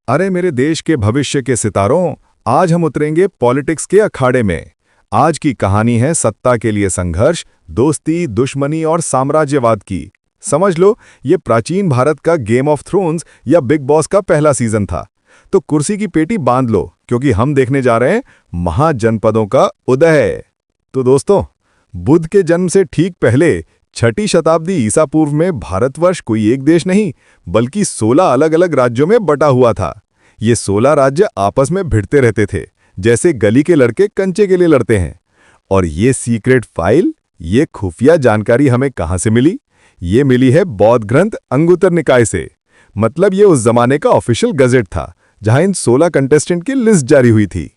अरे मेरे देश के भविष्य के सितारों, आज हम उतरेंगे पॉलिटिक्स के अखाड़े में। आज की कहानी है सत्ता के लिए संघर्ष, दोस्ती, दुश्मनी और साम्राज्यवाद की। समझ लो, ये प्राचीन भारत का गेम ऑफ थ्रोन्स या बिग बॉस का पहला सीजन था। तो कुर्सी की पेटी बांध लो, क्योंकि हम देखने जा रहे हैं महाजनपदों का उदय। तो दोस्तों, बुद्ध के जन्म से ठीक पहले 6ठी शताब्दी ईसा पूर्व में भारतवर्ष कोई एक देश नहीं, बल्कि 16 अलग अलग राज्यों में बटा हुआ था। ये 16 राज्य आपस में भिड़ते रहते थे, जैसे गली के लड़के कंचे के लिए लड़ते हैं। और ये सीक्रेट फाइल, ये खुफिया जानकारी हमें कहां से मिली? ये मिली है बौद्ध ग्रंथ अंगुत्तर निकाय से। मतलब ये उस जमाने का ऑफिशियल गजेट था, जहां इन 16 कंटेस्टेंट की लिस्ट जारी हुई थी।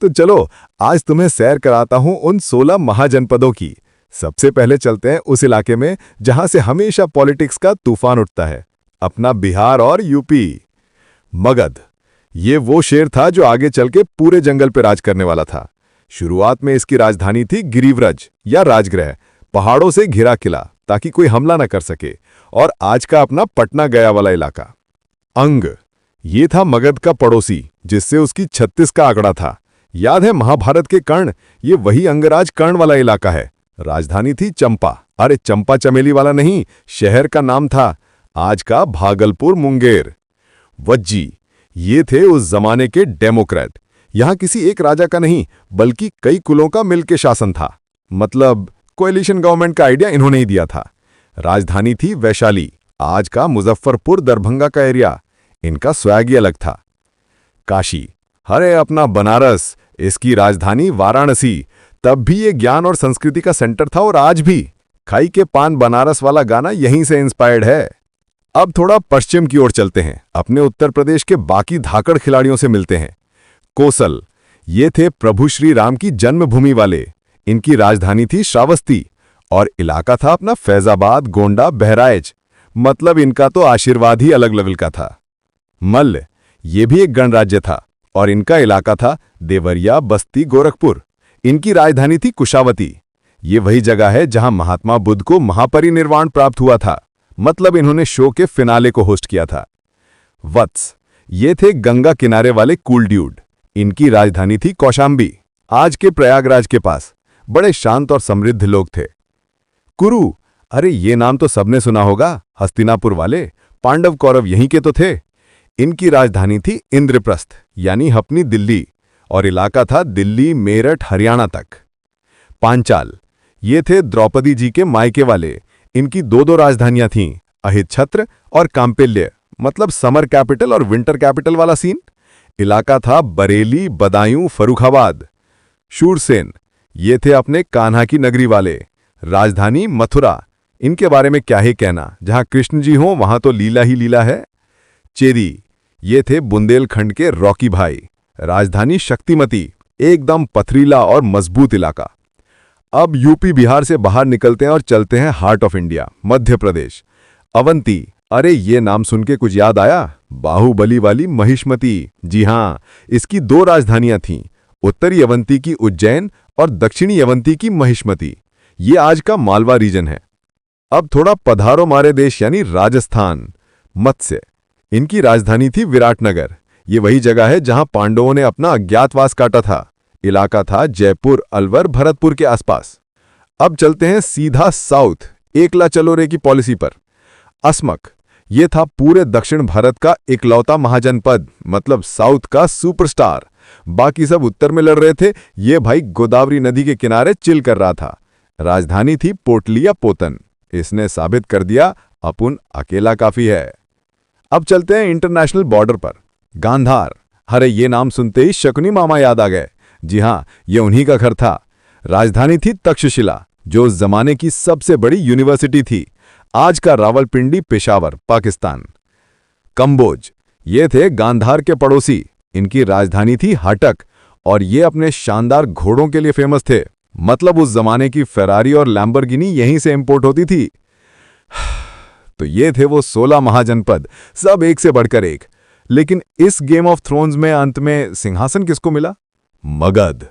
तो चलो, आज तुम्हें सैर कराता हूं उन 16 महाजनपदों की। सबसे पहले चलते हैं उस इलाके में जहां से हमेशा पॉलिटिक्स का तूफान उठता है, अपना बिहार और यूपी। मगध, ये वो शेर था जो आगे चल के पूरे जंगल पर राज करने वाला था। शुरुआत में इसकी राजधानी थी गिरिव्रज या राजगृह, पहाड़ों से घिरा किला ताकि कोई हमला न कर सके, और आज का अपना पटना गया वाला इलाका। अंग, ये था मगध का पड़ोसी, जिससे उसकी 36 का आंकड़ा था। याद है महाभारत के कर्ण? ये वही अंगराज कर्ण वाला इलाका है। राजधानी थी चंपा। अरे चंपा चमेली वाला नहीं, शहर का नाम था, आज का भागलपुर मुंगेर। वज्जी, ये थे उस जमाने के डेमोक्रेट। यहां किसी एक राजा का नहीं, बल्कि कई कुलों का मिलके शासन था। मतलब कोएलिशन गवर्नमेंट का आइडिया इन्होंने ही दिया था। राजधानी थी वैशाली, आज का मुजफ्फरपुर दरभंगा का एरिया। इनका स्वैग ही अलग था। काशी, अरे अपना बनारस, इसकी राजधानी वाराणसी। तब भी ये ज्ञान और संस्कृति का सेंटर था, और आज भी। खाई के पान बनारस वाला गाना यहीं से इंस्पायर्ड है। अब थोड़ा पश्चिम की ओर चलते हैं, अपने उत्तर प्रदेश के बाकी धाकड़ खिलाड़ियों से मिलते हैं। कोसल, ये थे प्रभु श्री राम की जन्मभूमि वाले। इनकी राजधानी थी श्रावस्ती, और इलाका था अपना फैजाबाद, गोंडा, बहराइच। मतलब इनका तो आशीर्वाद ही अलग लेवल का था। मल्ल, ये भी एक गणराज्य था, और इनका इलाका था देवरिया, बस्ती, गोरखपुर। इनकी राजधानी थी कुशावती। ये वही जगह है जहां महात्मा बुद्ध को महापरिनिर्वाण प्राप्त हुआ था। मतलब इन्होंने शो के फिनाले को होस्ट किया था। वत्स, ये थे गंगा किनारे वाले कूल ड्यूड। इनकी राजधानी थी कौशांबी, आज के प्रयागराज के पास। बड़े शांत और समृद्ध लोग थे। कुरु, अरे ये नाम तो सबने सुना होगा, हस्तिनापुर वाले। पांडव कौरव यहीं के तो थे। इनकी राजधानी थी इंद्रप्रस्थ, यानी अपनी दिल्ली, और इलाका था दिल्ली, मेरठ, हरियाणा तक। पांचाल, ये थे द्रौपदी जी के मायके वाले। इनकी दो राजधानियां थीं, अहिच्छत्र और कांपिल्य। मतलब समर कैपिटल और विंटर कैपिटल वाला सीन। इलाका था बरेली, बदायूं, फर्रुखाबाद। शूरसेन, ये थे अपने कान्हा की नगरी वाले। राजधानी मथुरा। इनके बारे में क्या ही कहना, जहां कृष्ण जी हों वहां तो लीला ही लीला है। चेदी, ये थे बुंदेलखंड के रॉकी भाई। राजधानी शक्तिमती, एकदम पथरीला और मजबूत इलाका। अब यूपी बिहार से बाहर निकलते हैं और चलते हैं heart of India, Madhya Pradesh. Avanti, अरे ये नाम सुन के कुछ याद आया? बाहुबली वाली महिष्मती। जी हां, इसकी 2 राजधानियां थीं, उत्तरी अवंती की उज्जैन और दक्षिणी अवंती की महिष्मती। ये आज का मालवा रीजन है। अब थोड़ा पधारो मारे देश यानी राजस्थान। मत्स्य, इनकी राजधानी थी विराटनगर। ये वही जगह है जहां पांडवों ने अपना अज्ञातवास काटा था। इलाका था जयपुर, अलवर, भरतपुर के आसपास। अब चलते हैं सीधा साउथ, एकला चलो रे की पॉलिसी पर। असमक, ये था पूरे दक्षिण भारत का इकलौता महाजनपद, मतलब साउथ का सुपरस्टार। बाकी सब उत्तर में लड़ रहे थे, ये भाई गोदावरी नदी के किनारे चिल कर रहा था। राजधानी थी पोटली या पोतन। इसने साबित कर दिया अपुन अकेला काफी है। अब चलते हैं इंटरनेशनल बॉर्डर पर। गांधार, अरे ये नाम सुनते ही शकुनी मामा याद आ गए। जी हां, ये उन्हीं का घर था। राजधानी थी तक्षशिला, जो उस जमाने की सबसे बड़ी यूनिवर्सिटी थी। आज का रावलपिंडी, पेशावर, पाकिस्तान। कंबोज, ये थे गांधार के पड़ोसी। इनकी राजधानी थी हटक, और ये अपने शानदार घोड़ों के लिए फेमस थे। मतलब उस जमाने की फेरारी और लैम्बोर्गिनी यहीं से इंपोर्ट होती थी। तो ये थे वो 16 महाजनपद, सब एक से बढ़कर एक। लेकिन इस गेम ऑफ थ्रोन्स में अंत में सिंहासन किसको मिला? मगध।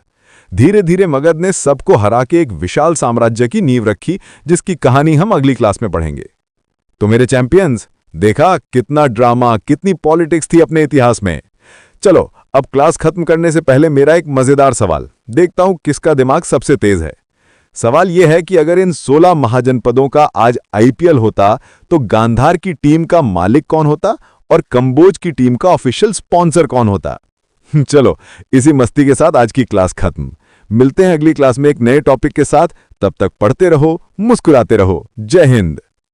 धीरे धीरे मगध ने सबको हरा के एक विशाल साम्राज्य की नींव रखी, जिसकी कहानी हम अगली क्लास में पढ़ेंगे। तो मेरे चैंपियंस, देखा कितना ड्रामा, कितनी पॉलिटिक्स थी अपने इतिहास में। चलो अब क्लास खत्म करने से पहले मेरा एक मजेदार सवाल, देखता हूं किसका दिमाग सबसे तेज है। सवाल यह है कि अगर इन 16 महाजनपदों का आज आईपीएल होता तो गांधार की टीम का मालिक कौन होता और कंबोज की टीम का ऑफिशियल स्पॉन्सर कौन होता। चलो इसी मस्ती के साथ आज की क्लास खत्म। मिलते हैं अगली क्लास में एक नए टॉपिक के साथ। तब तक पढ़ते रहो, मुस्कुराते रहो। जय हिंद।